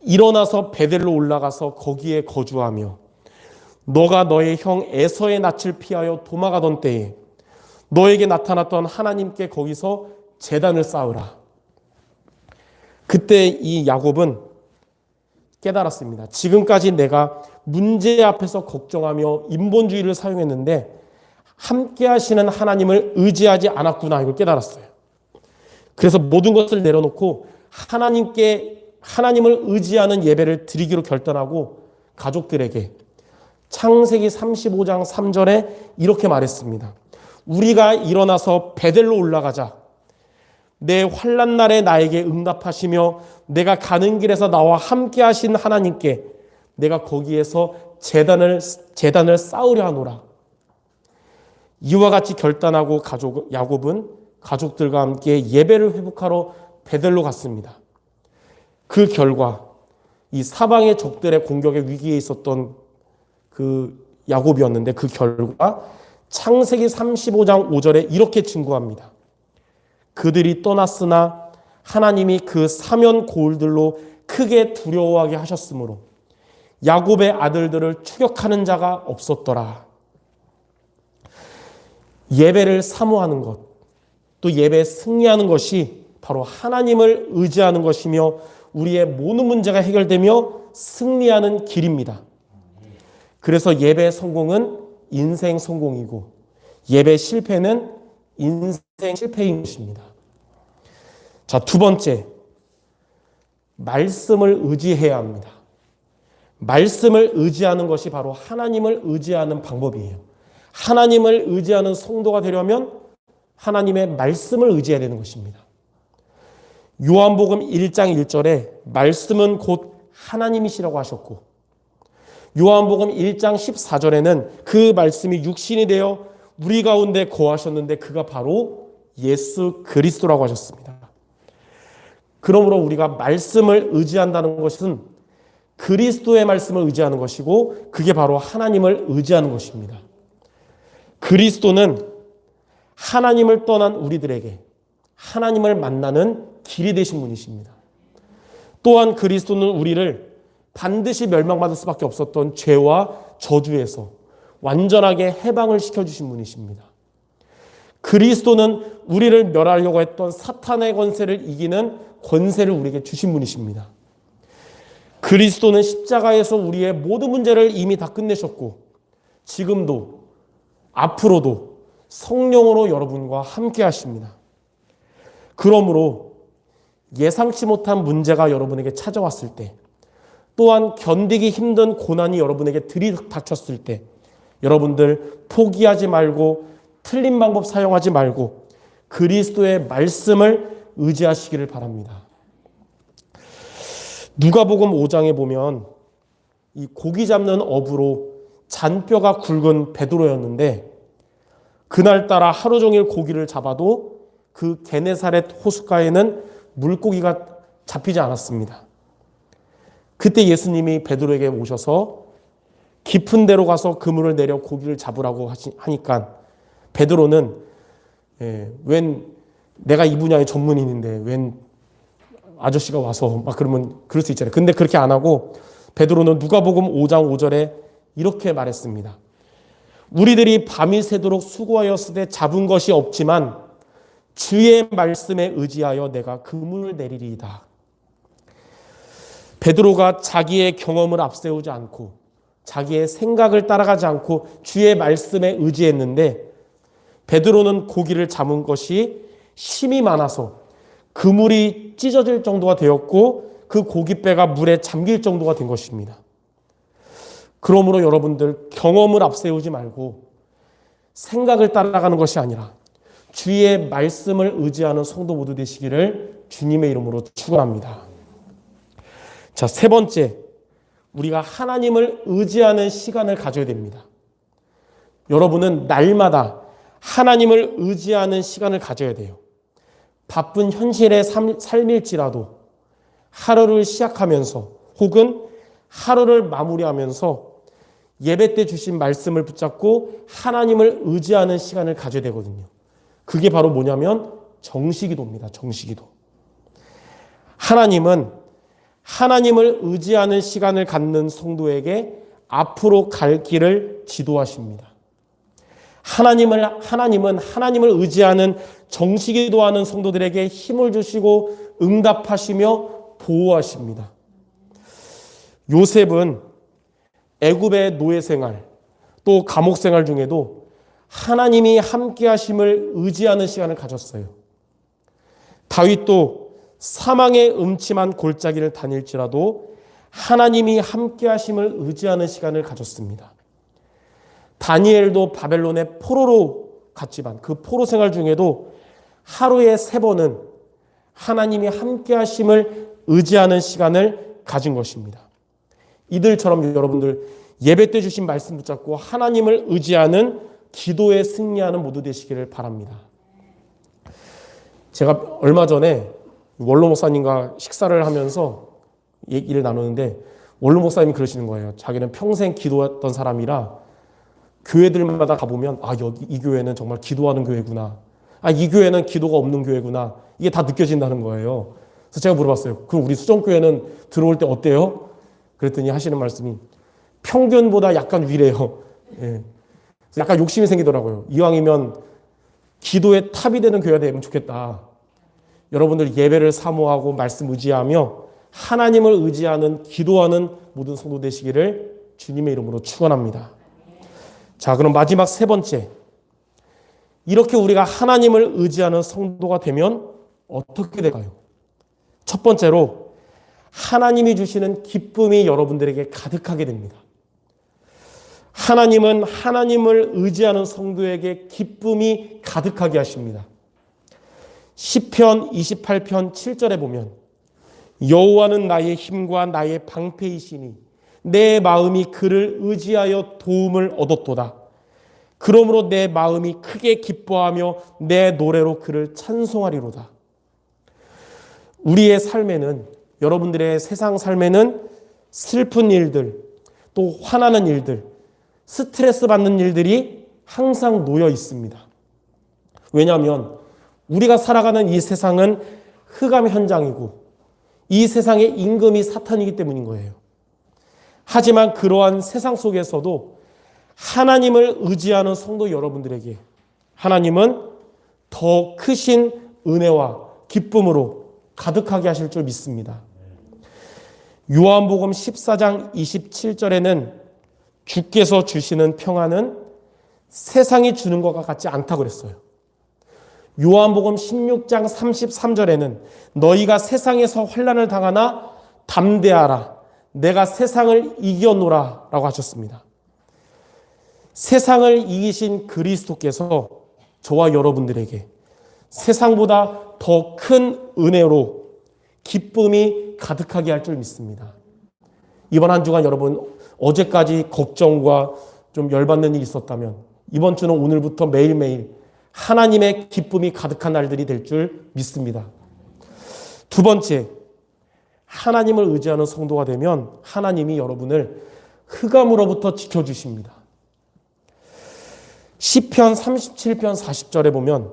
일어나서 베델로 올라가서 거기에 거주하며 너가 너의 형 에서의 낯을 피하여 도망가던 때에 너에게 나타났던 하나님께 거기서 제단을 쌓으라. 그때 이 야곱은 깨달았습니다. 지금까지 내가 문제 앞에서 걱정하며 인본주의를 사용했는데 함께 하시는 하나님을 의지하지 않았구나 이걸 깨달았어요. 그래서 모든 것을 내려놓고 하나님께 하나님을 의지하는 예배를 드리기로 결단하고 가족들에게 창세기 35장 3절에 이렇게 말했습니다. 우리가 일어나서 베델로 올라가자. 내 환난 날에 나에게 응답하시며 내가 가는 길에서 나와 함께 하신 하나님께 내가 거기에서 제단을 쌓으려 하노라. 이와 같이 결단하고 야곱은 가족들과 함께 예배를 회복하러 베델로 갔습니다. 그 결과 이 사방의 적들의 공격의 위기에 있었던 그 야곱이었는데 그 결과 창세기 35장 5절에 이렇게 증거합니다. 그들이 떠났으나 하나님이 그 사면 고울들로 크게 두려워하게 하셨으므로 야곱의 아들들을 추격하는 자가 없었더라. 예배를 사모하는 것, 또 예배에 승리하는 것이 바로 하나님을 의지하는 것이며 우리의 모든 문제가 해결되며 승리하는 길입니다. 그래서 예배 성공은 인생 성공이고 예배 실패는 인생 실패인 것입니다. 자, 두 번째, 말씀을 의지해야 합니다. 말씀을 의지하는 것이 바로 하나님을 의지하는 방법이에요. 하나님을 의지하는 성도가 되려면 하나님의 말씀을 의지해야 되는 것입니다. 요한복음 1장 1절에 말씀은 곧 하나님이시라고 하셨고 요한복음 1장 14절에는 그 말씀이 육신이 되어 우리 가운데 거하셨는데 그가 바로 예수 그리스도라고 하셨습니다. 그러므로 우리가 말씀을 의지한다는 것은 그리스도의 말씀을 의지하는 것이고 그게 바로 하나님을 의지하는 것입니다. 그리스도는 하나님을 떠난 우리들에게 하나님을 만나는 길이 되신 분이십니다. 또한 그리스도는 우리를 반드시 멸망받을 수밖에 없었던 죄와 저주에서 완전하게 해방을 시켜주신 분이십니다. 그리스도는 우리를 멸하려고 했던 사탄의 권세를 이기는 권세를 우리에게 주신 분이십니다. 그리스도는 십자가에서 우리의 모든 문제를 이미 다 끝내셨고 지금도 앞으로도 성령으로 여러분과 함께 하십니다. 그러므로 예상치 못한 문제가 여러분에게 찾아왔을 때 또한 견디기 힘든 고난이 여러분에게 들이닥쳤을 때 여러분들 포기하지 말고 틀린 방법 사용하지 말고 그리스도의 말씀을 의지하시기를 바랍니다. 누가복음 5장에 보면 이 고기 잡는 어부로 잔뼈가 굵은 베드로였는데 그날따라 하루 종일 고기를 잡아도 그 게네사렛 호숫가에는 물고기가 잡히지 않았습니다. 그때 예수님이 베드로에게 오셔서 깊은 데로 가서 그물을 내려 고기를 잡으라고 하니까 베드로는 웬 내가 이 분야의 전문인인데 웬 아저씨가 와서 막 그러면 그럴 수 있잖아요. 근데 그렇게 안 하고 베드로는 누가복음 5장 5절에 이렇게 말했습니다. 우리들이 밤이 새도록 수고하였으되 잡은 것이 없지만 주의 말씀에 의지하여 내가 그물을 내리리이다. 베드로가 자기의 경험을 앞세우지 않고 자기의 생각을 따라가지 않고 주의 말씀에 의지했는데 베드로는 고기를 잡은 것이 힘이 많아서 그물이 찢어질 정도가 되었고 그 고깃배가 물에 잠길 정도가 된 것입니다. 그러므로 여러분들 경험을 앞세우지 말고 생각을 따라가는 것이 아니라 주의 말씀을 의지하는 성도 모두 되시기를 주님의 이름으로 축원합니다. 자, 세 번째, 우리가 하나님을 의지하는 시간을 가져야 됩니다. 여러분은 날마다 하나님을 의지하는 시간을 가져야 돼요. 바쁜 현실의 삶일지라도 하루를 시작하면서 혹은 하루를 마무리하면서 예배 때 주신 말씀을 붙잡고 하나님을 의지하는 시간을 가져야 되거든요. 그게 바로 뭐냐면 정시기도입니다. 정시기도. 하나님은 하나님을 의지하는 시간을 갖는 성도에게 앞으로 갈 길을 지도하십니다. 하나님은 하나님을 의지하는 정시기도하는 성도들에게 힘을 주시고 응답하시며 보호하십니다. 요셉은 애굽의 노예 생활 또 감옥 생활 중에도 하나님이 함께 하심을 의지하는 시간을 가졌어요. 다윗도 사망의 음침한 골짜기를 다닐지라도 하나님이 함께 하심을 의지하는 시간을 가졌습니다. 다니엘도 바벨론의 포로로 갔지만 그 포로 생활 중에도 하루에 3번은 하나님이 함께 하심을 의지하는 시간을 가진 것입니다. 이들처럼 여러분들 예배 때 주신 말씀 붙잡고 하나님을 의지하는 기도에 승리하는 모두 되시기를 바랍니다. 제가 얼마 전에 원로 목사님과 식사를 하면서 얘기를 나누는데 원로 목사님이 그러시는 거예요. 자기는 평생 기도했던 사람이라 교회들마다 가보면 여기 이 교회는 정말 기도하는 교회구나. 이 교회는 기도가 없는 교회구나. 이게 다 느껴진다는 거예요. 그래서 제가 물어봤어요. 그럼 우리 수정교회는 들어올 때 어때요? 그랬더니 하시는 말씀이 평균보다 약간 위래요. 예. 약간 욕심이 생기더라고요. 이왕이면 기도의 탑이 되는 교회가 되면 좋겠다. 여러분들 예배를 사모하고 말씀 의지하며 하나님을 의지하는 기도하는 모든 성도 되시기를 주님의 이름으로 축원합니다. 자, 그럼 마지막 3번째. 이렇게 우리가 하나님을 의지하는 성도가 되면 어떻게 될까요? 첫 번째로 하나님이 주시는 기쁨이 여러분들에게 가득하게 됩니다. 하나님은 하나님을 의지하는 성도에게 기쁨이 가득하게 하십니다. 시편 28편 7절에 보면 여호와는 나의 힘과 나의 방패이시니 내 마음이 그를 의지하여 도움을 얻었도다. 그러므로 내 마음이 크게 기뻐하며 내 노래로 그를 찬송하리로다. 우리의 삶에는, 여러분들의 세상 삶에는 슬픈 일들, 또 화나는 일들, 스트레스 받는 일들이 항상 놓여 있습니다. 왜냐하면 우리가 살아가는 이 세상은 흑암 현장이고 이 세상의 임금이 사탄이기 때문인 거예요. 하지만 그러한 세상 속에서도 하나님을 의지하는 성도 여러분들에게 하나님은 더 크신 은혜와 기쁨으로 가득하게 하실 줄 믿습니다. 요한복음 14장 27절에는 주께서 주시는 평안은 세상이 주는 것과 같지 않다고 그랬어요. 요한복음 16장 33절에는 너희가 세상에서 환난을 당하나 담대하라. 내가 세상을 이겨노라 라고 하셨습니다. 세상을 이기신 그리스도께서 저와 여러분들에게 세상보다 더 큰 은혜로 기쁨이 가득하게 할 줄 믿습니다. 이번 한 주간 여러분 어제까지 걱정과 좀 열받는 일이 있었다면 이번 주는 오늘부터 매일매일 하나님의 기쁨이 가득한 날들이 될 줄 믿습니다. 두 번째, 하나님을 의지하는 성도가 되면 하나님이 여러분을 흑암으로부터 지켜주십니다. 시편 37편 40절에 보면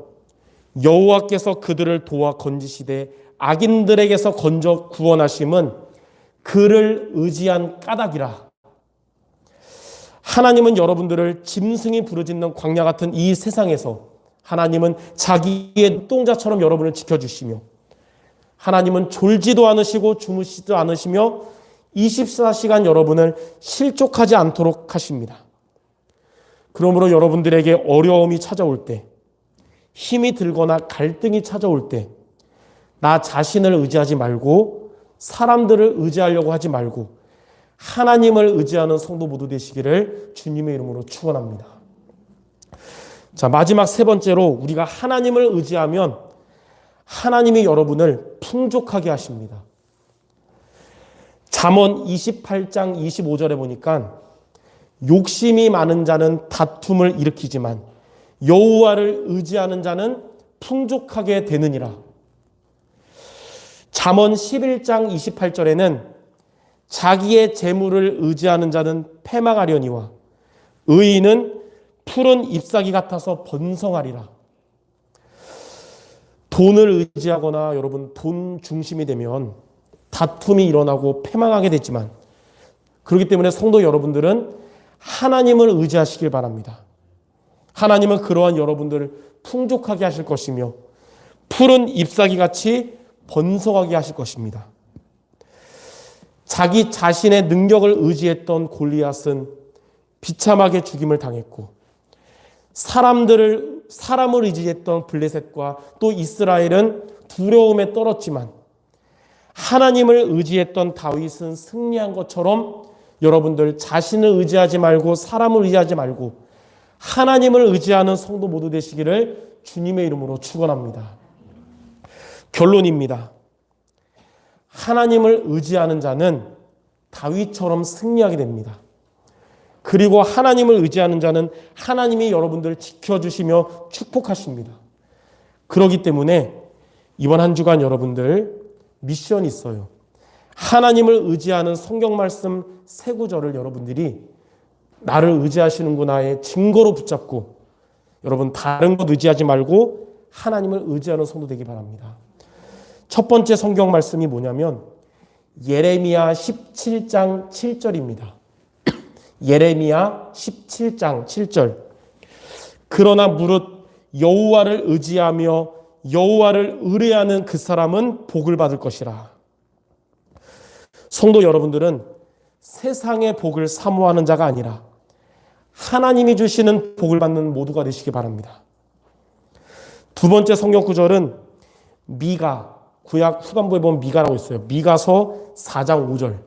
여호와께서 그들을 도와 건지시되 악인들에게서 건져 구원하심은 그를 의지한 까닭이라. 하나님은 여러분들을 짐승이 부르짖는 광야 같은 이 세상에서 하나님은 자기의 눈동자처럼 여러분을 지켜주시며 하나님은 졸지도 않으시고 주무시지도 않으시며 24시간 여러분을 실족하지 않도록 하십니다. 그러므로 여러분들에게 어려움이 찾아올 때, 힘이 들거나 갈등이 찾아올 때 나 자신을 의지하지 말고 사람들을 의지하려고 하지 말고 하나님을 의지하는 성도 모두 되시기를 주님의 이름으로 축원합니다. 자, 마지막 3번째로 우리가 하나님을 의지하면 하나님이 여러분을 풍족하게 하십니다. 잠언 28장 25절에 보니까 욕심이 많은 자는 다툼을 일으키지만 여호와를 의지하는 자는 풍족하게 되느니라. 잠언 11장 28절에는 자기의 재물을 의지하는 자는 패망하려니와 의인은 푸른 잎사귀 같아서 번성하리라. 돈을 의지하거나 여러분 돈 중심이 되면 다툼이 일어나고 패망하게 되지만 그렇기 때문에 성도 여러분들은 하나님을 의지하시길 바랍니다. 하나님은 그러한 여러분들을 풍족하게 하실 것이며 푸른 잎사귀같이 번성하게 하실 것입니다. 자기 자신의 능력을 의지했던 골리앗은 비참하게 죽임을 당했고 사람을 의지했던 블레셋과 또 이스라엘은 두려움에 떨었지만 하나님을 의지했던 다윗은 승리한 것처럼 여러분들 자신을 의지하지 말고 사람을 의지하지 말고 하나님을 의지하는 성도 모두 되시기를 주님의 이름으로 축원합니다. 결론입니다. 하나님을 의지하는 자는 다윗처럼 승리하게 됩니다. 그리고 하나님을 의지하는 자는 하나님이 여러분들을 지켜주시며 축복하십니다. 그렇기 때문에 이번 한 주간 여러분들 미션이 있어요. 하나님을 의지하는 성경 말씀 세 구절을 여러분들이 나를 의지하시는구나의 증거로 붙잡고 여러분 다른 것 의지하지 말고 하나님을 의지하는 성도 되기 바랍니다. 첫 번째 성경 말씀이 뭐냐면 예레미야 17장 7절입니다. 예레미야 17장 7절. 그러나 무릇 여호와를 의지하며 여호와를 의뢰하는 그 사람은 복을 받을 것이라. 성도 여러분들은 세상의 복을 사모하는 자가 아니라 하나님이 주시는 복을 받는 모두가 되시기 바랍니다. 두 번째 성경 구절은 미가, 구약 후반부에 보면 미가라고 있어요. 미가서 4장 5절.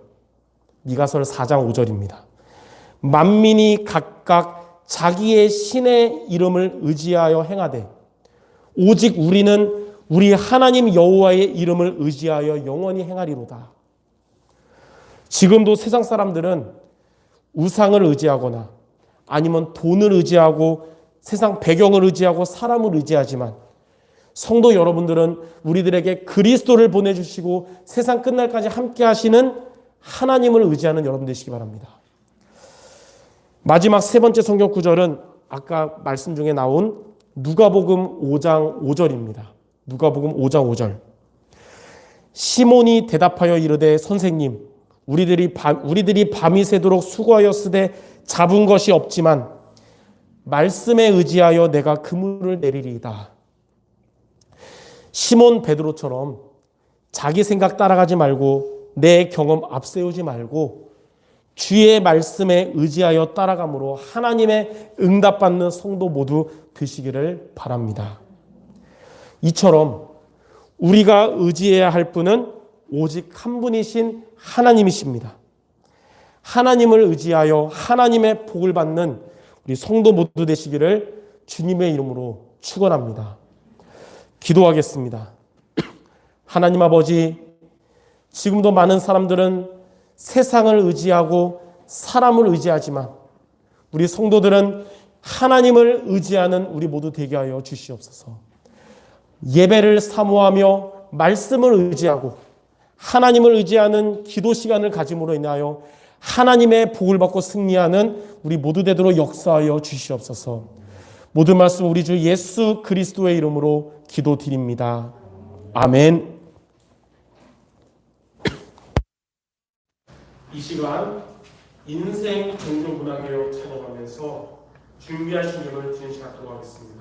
미가서 4장 5절입니다. 만민이 각각 자기의 신의 이름을 의지하여 행하되 오직 우리는 우리 하나님 여호와의 이름을 의지하여 영원히 행하리로다. 지금도 세상 사람들은 우상을 의지하거나 아니면 돈을 의지하고 세상 배경을 의지하고 사람을 의지하지만 성도 여러분들은 우리들에게 그리스도를 보내주시고 세상 끝날까지 함께 하시는 하나님을 의지하는 여러분 되시기 바랍니다. 마지막 세 번째 성경 구절은 아까 말씀 중에 나온 누가복음 5장 5절입니다. 누가복음 5장 5절. 시몬이 대답하여 이르되 선생님 우리들이 밤이 새도록 수고하였으되 잡은 것이 없지만 말씀에 의지하여 내가 그물을 내리리이다. 시몬 베드로처럼 자기 생각 따라가지 말고 내 경험 앞세우지 말고 주의 말씀에 의지하여 따라감으로 하나님의 응답받는 성도 모두 되시기를 바랍니다. 이처럼 우리가 의지해야 할 분은 오직 한 분이신 하나님이십니다. 하나님을 의지하여 하나님의 복을 받는 우리 성도 모두 되시기를 주님의 이름으로 축원합니다. 기도하겠습니다. 하나님 아버지, 지금도 많은 사람들은 세상을 의지하고 사람을 의지하지만 우리 성도들은 하나님을 의지하는 우리 모두 되게 하여 주시옵소서. 예배를 사모하며 말씀을 의지하고 하나님을 의지하는 기도 시간을 가짐으로 인하여 하나님의 복을 받고 승리하는 우리 모두 되도록 역사하여 주시옵소서. 모든 말씀 우리 주 예수 그리스도의 이름으로 기도드립니다. 아멘. 이 시간 인생 종교문화개혁 찬양하면서 준비하신 점을 진행하도록 하겠습니다.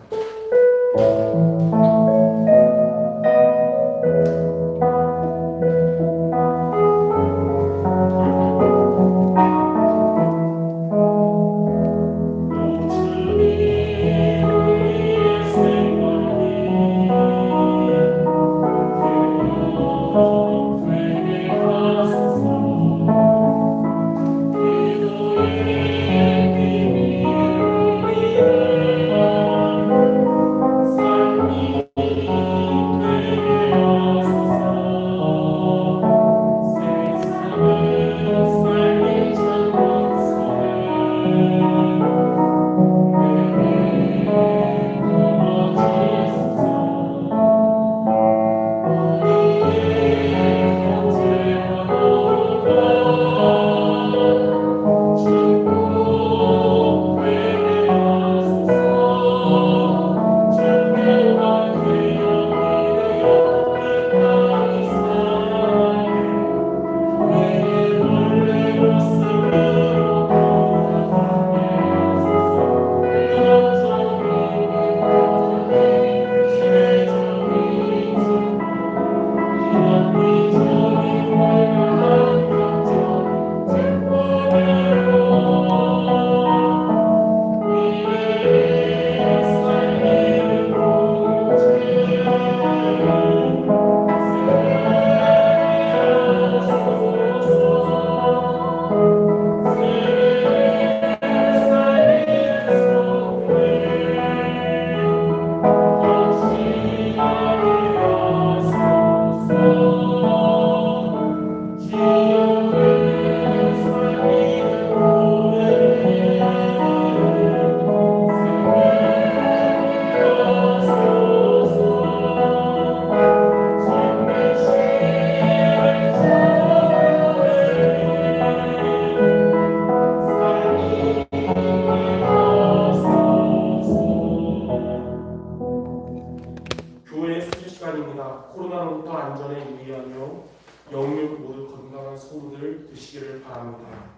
바랍니다.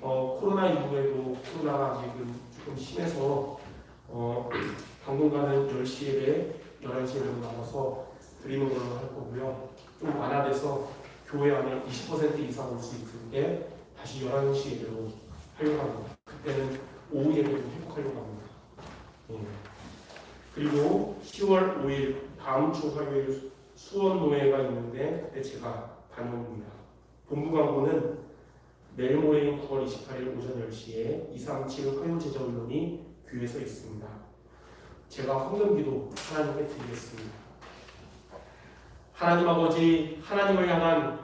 코로나 이후에도 코로나가 아직은 조금 심해서 당분간은 10시 예배, 11시 예배로 나눠서 드리는 걸로 할 거고요. 좀 완화돼서 교회 안에 20% 이상 올 수 있을 때 다시 11시 예배로 하려고 합니다. 그때는 오후 예배로 회복하려고 합니다. 그리고 10월 5일 다음 주 화요일 수원노회가 있는데 그때 제가 다녀옵니다. 본부 광고는 내일 모레인 9월 28일 오전 10시에 237 화요제자훈련이 교회에서 있습니다. 제가 헌금기도 하나님께 드리겠습니다. 하나님 아버지, 하나님을 향한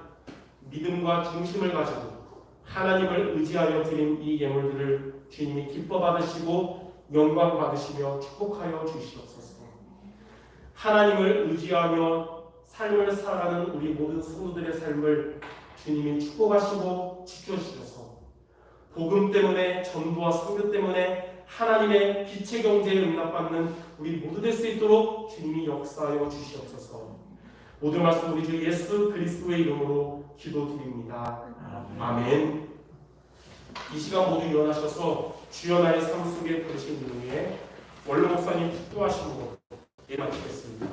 믿음과 중심을 가지고 하나님을 의지하여 드린 이 예물들을 주님이 기뻐 받으시고 영광 받으시며 축복하여 주시옵소서. 하나님을 의지하며 삶을 살아가는 우리 모든 성도들의 삶을 주님이 축복하시고 지켜주셔서 복음 때문에, 전도와 선교 때문에 하나님의 빛의 경제에 응답받는 우리 모두 될 수 있도록 주님이 역사하여 주시옵소서. 모든 말씀 우리 주 예수 그리스도의 이름으로 기도드립니다. 아멘. 이 시간 모두 일어나셔서 주여 나의 삶 속에 부르신 이름에 원로 목사님 축도하심으로 예배 마치겠습니다.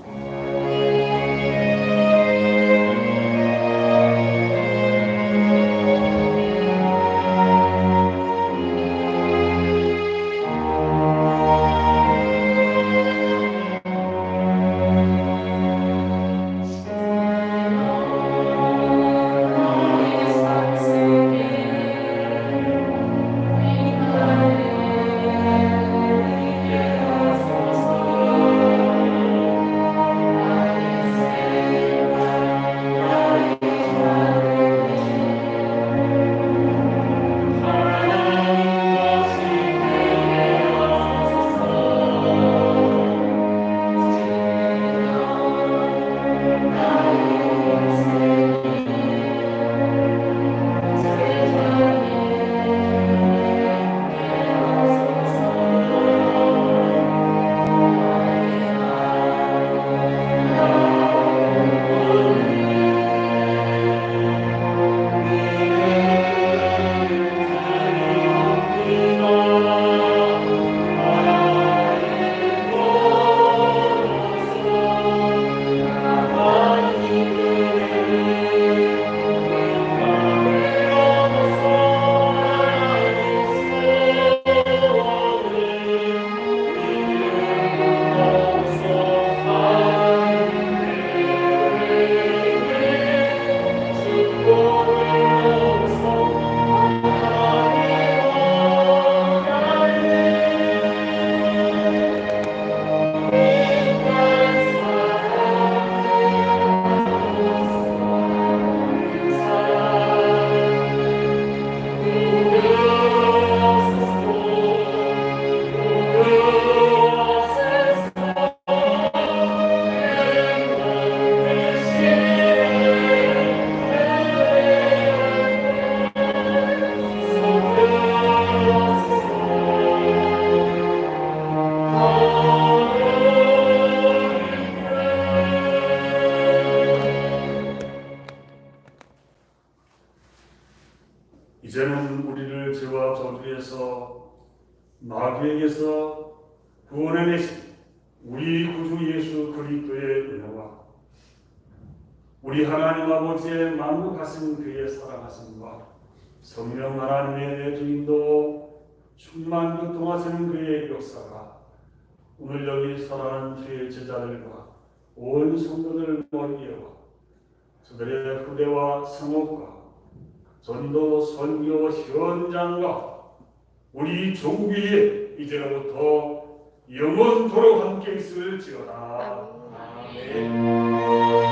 이제는 우리를 죄와 저주에서 마귀에게서 구원해내신 우리 구주 예수 그리스도의 은혜와 우리 하나님 아버지의 만국하신 그의 사랑하심과 성령 하나님의 내주인도 충만 교통하시는 그의 역사가 오늘 여기 살아가는 주의 제자들과 온 성도들 머리에와 저들의 후대와 상업과 전도 선교 현장과 우리 조국에 이제로부터 영원토록 함께 있을지어다. 아멘.